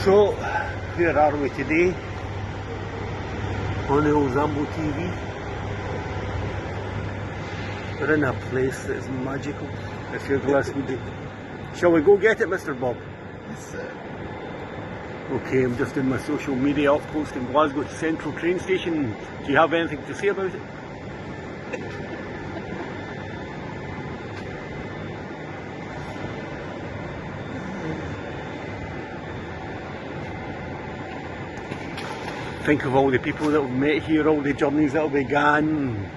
So, where are we today? On the old Zambo TV. We're in a place that's magical, if you're Glasgow. Shall we go get it, Mr. Bob? Yes, sir. Okay, I'm just in my social media outpost in Glasgow Central train station. Do you have anything to say about it? Think of all the people that we've met here, all the journeys that we began.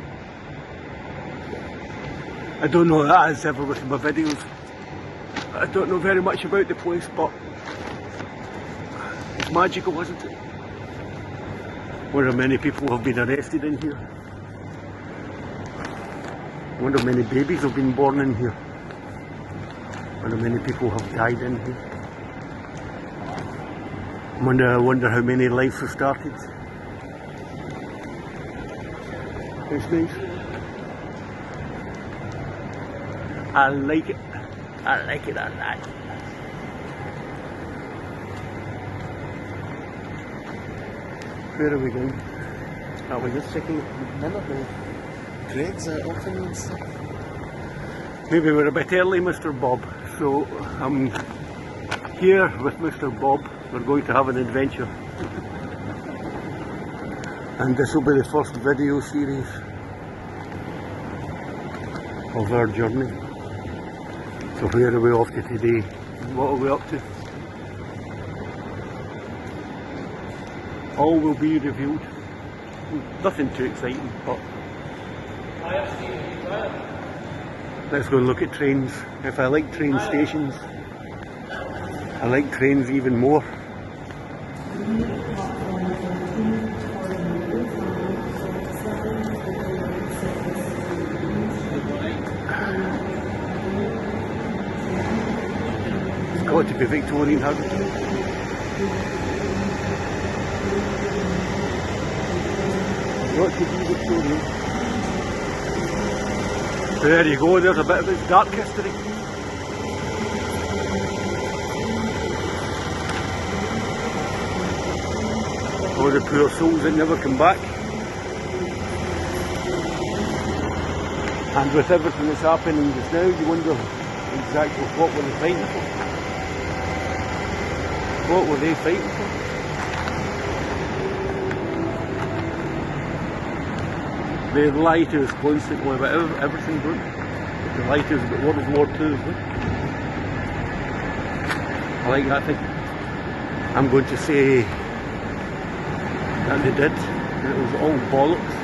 I don't know that as ever with my videos. I don't know very much about the place, but it's magical, isn't it? Wonder how many people have been arrested in here. Wonder how many babies have been born in here. Wonder how many people have died in here. Wonder how many lives have started. It's nice. I like it. I like it a lot. Where are we going? Are we just checking the Craig's open and stuff. Maybe we're a bit early, Mr. Bob. So I'm here with Mr. Bob. We're going to have an adventure. And this will be the first video series of our journey. So where are we off to today? What are we up to? All will be revealed. Nothing too exciting, but let's go and look at trains. If I like train stations, I like trains even more. It's got to be Victorian, hasn't it? Got to be Victorian. There you go, there's a bit of its dark history. All the poor souls that never come back. And with everything that's happening just now, you wonder exactly what were they fighting for? What were they fighting for? They lie to us constantly about everything, don't they? They lie to us about World War II as well. I like that thing. I'm going to say that they did. It was all bollocks.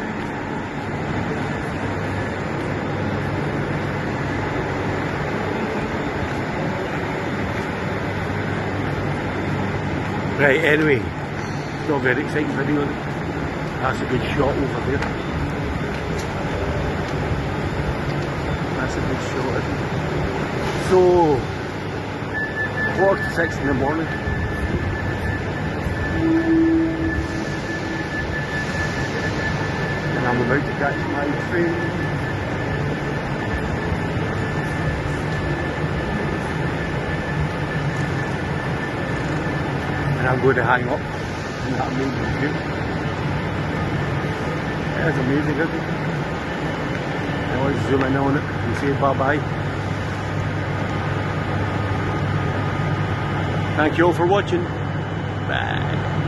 Right, anyway, it's not a very exciting video. That's a good shot over there. That's a good shot, isn't it? So, 4:46 in the morning. And I'm about to catch my train. And I'm going to hang up in that amazing view. It is amazing, isn't it? I'll zoom in on it and say bye bye. Thank you all for watching. Bye.